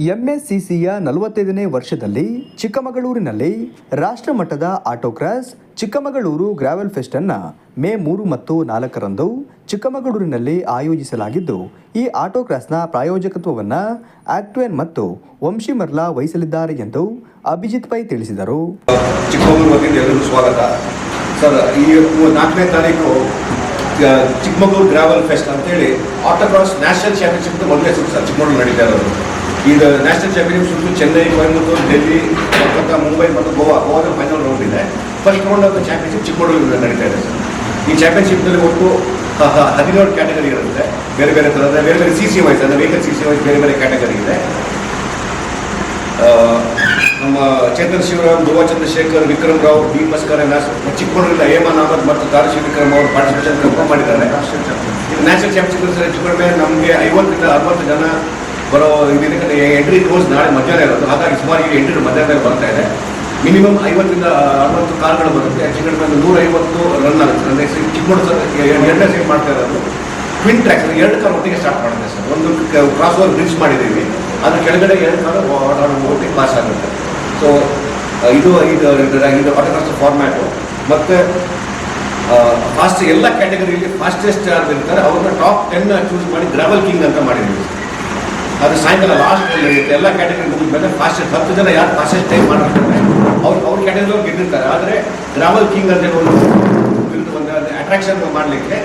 ಎಂಎಸ್ಸಿಸಿಯ 45ನೇ ವರ್ಷದಲ್ಲಿ ಚಿಕ್ಕಮಗಳೂರಿನಲ್ಲಿ ರಾಷ್ಟ್ರಮಟ್ಟದ ಆಟೋಕ್ರಾಸ್ ಚಿಕ್ಕಮಗಳೂರು ಗ್ರಾವೆಲ್ ಫೆಸ್ಟ್ ಅನ್ನು ಮೇ 3 ಮತ್ತು 4ರಂದು ಚಿಕ್ಕಮಗಳೂರಿನಲ್ಲಿ ಆಯೋಜಿಸಲಾಗಿದ್ದು, ಈ ಆಟೋಕ್ರಾಸ್ನ ಪ್ರಾಯೋಜಕತ್ವವನ್ನು ಆಕ್ಟ್ವೇನ್ ಮತ್ತು ವಂಶಿ ಮರ್ಲಾ ವಹಿಸಲಿದ್ದಾರೆ ಎಂದು ಅಭಿಜಿತ್ ಪೈ ತಿಳಿಸಿದರು. ಚಿಕ್ಕಮಗಳೂರು ವತಿಯಿಂದ ಎಲ್ಲರಿಗೂ ಸ್ವಾಗತ ಸರ್. ಈ 4ನೇ ತಾರೀಕು ಚಿಕ್ಕಮಗಳೂರು ಗ್ರಾವೆಲ್ ಫೆಸ್ಟ್ ಅಂತೇಳಿ ಆಟೋಕ್ರಾಸ್ ನ್ಯಾಷನಲ್ ಚಾಂಪಿಯನ್ಶಿಪ್ ಮೊದಲೇ ಸರ್ ಚಿಕ್ಕಮಗಳೂರು ನಡೀತಾ ಇರೋದು. ಇದು ನ್ಯಾಷನಲ್ ಚಾಂಪಿಯನ್ಶಿಪ್ ಚೆನ್ನೈ, ಕೊಯಂಬತ್ತೂರು, ಡೆಲ್ಲಿ, ಕೋಲ್ಕತ್ತಾ, ಮುಂಬೈ ಮತ್ತು ಗೋವಾದ ಫೈನಲ್ ರೌಂಡ್ ಇದೆ. First round of the championship Chikkamagaluru ನಡೀತಾ ಇದೆ ಸರ್. ಈ ಚಾಂಪಿಯನ್ಶಿಪ್ನಲ್ಲಿ ಒಟ್ಟು 17 ಕ್ಯಾಟಗರಿ ಇರುತ್ತೆ. ಬೇರೆ ಬೇರೆ ಥರದ ಬೇರೆ ಬೇರೆ ಸಿ ಸಿ ವೈಸ್ ಅಂದರೆ ವೆಹಿಕಲ್ ಸಿ ಸಿ ವೈಸ್ ಬೇರೆ ಬೇರೆ ಕ್ಯಾಟಗರಿ ಇದೆ. ನಮ್ಮ ಚೇತನ್ ಶಿವರಾಮ್, ಧ್ರುವ ಚಂದ್ರಶೇಖರ್, ವಿಕ್ರಮ್ ರಾವ್, ಡಿ ಮಸ್ಕರ್ ಚಿಕ್ಕಮಗಳೂರಿಂದ ಹೇಮನ್ ಅಹಮದ್ ಮತ್ತು ತಾರಶಿ ವಿಕ್ರಮ್ ಅವರು ಪಾರ್ಟಿಸಿಪೇಷನ್ ಕನ್ಫರ್ಮ್ ಮಾಡಿದ್ದಾರೆ. ಇದು ನ್ಯಾಷನಲ್ ಚಾಂಪಿಯನ್ಶಿಪ್ ಹೆಚ್ಚು ಕಡಿಮೆ ನಮಗೆ 50ರಿಂದ 60 ಜನ ಬರೋ ಇದಕ್ಕೆ ಎಂಟ್ರಿ ಕ್ಲೋಸ್ ನಾಳೆ ಮಧ್ಯಾಹ್ನ ಇರೋದು. ಹಾಗಾಗಿ ಸುಮಾರು ಈಗ ಎಂಟ್ರಿ ಮಧ್ಯಾಹ್ನದಲ್ಲಿ ಬರ್ತಾ ಇದೆ. ಮಿನಿಮಮ್ 50ರಿಂದ 60 ಕಾರ್ಗಳು ಬರುತ್ತೆ. ಹೆಚ್ಚು ಕಡಿಮೆ 150 ರನ್ ಆಗುತ್ತೆ. ಅಂದರೆ ಚಿಕ್ಕಮಗಳೂರು ಎರಡನೇ ಸೈಡ್ ಮಾಡ್ತಾ ಇರೋದು ಟ್ವಿನ್ ಟ್ರ್ಯಾಕ್ಸ್, 2 ಕಾರ್ ಒಟ್ಟಿಗೆ ಸ್ಟಾರ್ಟ್ ಮಾಡುತ್ತೆ ಸರ್. ಒಂದು ಕ್ರಾಸ್ ಓವರ್ ಬ್ರಿಡ್ಜ್ ಮಾಡಿದ್ದೀವಿ, ಅದ್ರ ಕೆಳಗಡೆ 2 ಕಾರು ಒಟ್ಟಿಗೆ ಪಾಸ್ ಆಗುತ್ತೆ. ಸೊ ಇದು ಆಟೋಕ್ರಾಸ್ ಫಾರ್ಮ್ಯಾಟು. ಮತ್ತು ಫಾಸ್ಟ್ ಎಲ್ಲ ಕ್ಯಾಟಗರಿಯಲ್ಲಿ ಫಾಸ್ಟೆಸ್ಟ್ ಯಾರು ಇರ್ತಾರೆ ಅವ್ರನ್ನ ಟಾಪ್ 10 ಚೂಸ್ ಮಾಡಿ ಗ್ರಾವೆಲ್ ಕಿಂಗ್ ಅಂತ ಮಾಡಿದ್ದೀವಿ. ಅದು ಸಾಯಂಕಾಲ ಲಾಸ್ಟ್ ನಡೆಯುತ್ತೆ. ಎಲ್ಲ ಕ್ಯಾಟಗರಿ ಮುಗಿದ್ಮೇಲೆ ಫಾಸ್ಟೆಸ್ಟ್ 10 ಜನ ಯಾರು ಫಾಸ್ಟೆಸ್ಟ್ ಟೈಮ್ ಮಾಡಿರ್ತಾರೆ ಅವ್ರ ಕ್ಯಾಟಗರಿ ಗೆದ್ದಿರ್ತಾರೆ. ಆದರೆ ಗ್ರಾವೆಲ್ ಕಿಂಗ್ ಅಂತ ಒಂದು ಅಟ್ರಾಕ್ಷನ್ ಮಾಡಲಿಕ್ಕೆ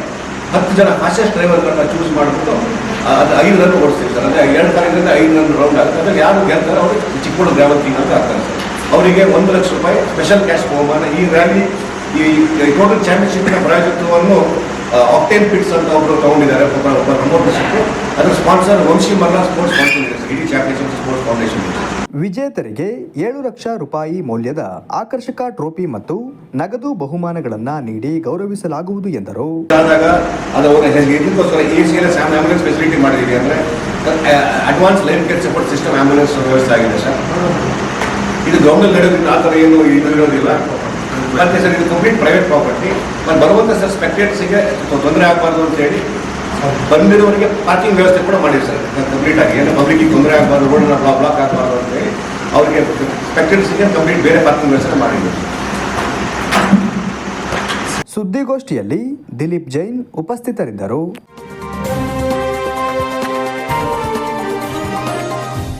10 ಜನ ಫಾಸ್ಟೆಸ್ಟ್ ಡ್ರೈವರ್ಗಳನ್ನ ಚೂಸ್ ಮಾಡಿಬಿಟ್ಟು ಅದು 5 ರನ್ ಓಡಿಸ್ತೀವಿ ಸರ್. ಅಂದರೆ 2 ಕಾರಿಂದ 5 ರನ್ ರೌಂಡ್ ಆಗುತ್ತೆ. ಅದ್ರಲ್ಲಿ ಯಾರು ಗೆಲ್ತಾರೆ ಅವರು ಚಿಕ್ಕಮಗಳೂರು ಗ್ರಾವೆಲ್ ಕಿಂಗ್ ಅಂತ ಆಗ್ತಾರೆ ಸರ್. ಅವರಿಗೆ 1 ಲಕ್ಷ ರೂಪಾಯಿ ಸ್ಪೆಷಲ್ ಕ್ಯಾಶ್ ಬಹುಮಾನ. ಈ ರ್ಯಾಲಿ ಈ ಟೋಟಲ್ ಚಾಂಪಿಯನ್ಶಿಪ್ನ ಪ್ರಾಯೋಜಕತ್ವವನ್ನು ಆಕ್ಟೇನ್ ಪಿಟ್ಸ್ ಅಂತ ಒಬ್ಬರು ತಗೊಂಡಿದ್ದಾರೆ, ಪ್ರಮೋಟರ್ಶಿಪ್. ಅದರ ಸ್ಪಾನ್ಸರ್ ವಂಶಿ ಮರ್ಲಾ ಸ್ಪೋರ್ಟ್ಸ್ ಸ್ಪಾನ್ಸರ್ ಇದೆ ಸರ್, ಇಡೀ ಚಾಂಪಿಯನ್ಶಿಪ್ ಸ್ಪೋರ್ಟ್ಸ್ ಫೌಂಡೇಶನ್. ವಿಜೇತರಿಗೆ 7 ಲಕ್ಷ ರೂಪಾಯಿ ಮೌಲ್ಯದ ಆಕರ್ಷಕ ಟ್ರೋಫಿ ಮತ್ತು ನಗದು ಬಹುಮಾನಗಳನ್ನು ನೀಡಿ ಗೌರವಿಸಲಾಗುವುದು ಎಂದರು. ಆದಾಗ ಇದಕ್ಕೋಸ್ಕರ ACLS ಆಂಬ್ಯುಲೆನ್ಸ್ ಫೆಸಿಲಿಟಿ ಮಾಡಿದ್ದೀವಿ. ಅಂದರೆ advance life care support system ambulance ವ್ಯವಸ್ಥೆ ಆಗಿದೆ ಸರ್. ಇದು ಗ್ರೌಂಡಲ್ಲಿ ನಡೆಯೋದ್ರಿಂದ ಆ ಥರ ಏನು ಇದು ಇರೋದಿಲ್ಲ. ಮತ್ತೆ ಸರ್ ಇದು ಕಂಪ್ಲೀಟ್ ಪ್ರೈವೇಟ್ ಪ್ರಾಪರ್ಟಿ. ಮತ್ತು ಬರುವಂಥ ಸರ್ ಸ್ಪೆಕ್ಟೇಟರ್ಸಿಗೆ ತೊಂದರೆ ಆಗಬಾರ್ದು ಅಂತೇಳಿ ಬಂದಿರೋರಿಗೆ ಪಾರ್ಕಿಂಗ್ ವ್ಯವಸ್ಥೆ ಕೂಡ ಮಾಡಿರಿ ಸರ್ ಕಂಪ್ಲೀಟಾಗಿ. ಏನು ಪಬ್ಲಿಕ್ಗೆ ತೊಂದರೆ ಆಗಬಾರ್ದು, ರೋಡನ್ನ ಬ್ಲಾಕ್ ಆಗಬಾರ್ದು ಅಂತೇಳಿ ಅವರಿಗೆ ಸ್ಪೆಕ್ಟೇಟರ್ಸಿಗೆ ಕಂಪ್ಲೀಟ್ ಬೇರೆ ಪಾರ್ಕಿಂಗ್ ವ್ಯವಸ್ಥೆ ಮಾಡಿದ್ದೀವಿ. ಸುದ್ದಿಗೋಷ್ಠಿಯಲ್ಲಿ ದಿಲೀಪ್ ಜೈನ್ ಉಪಸ್ಥಿತರಿದ್ದರು.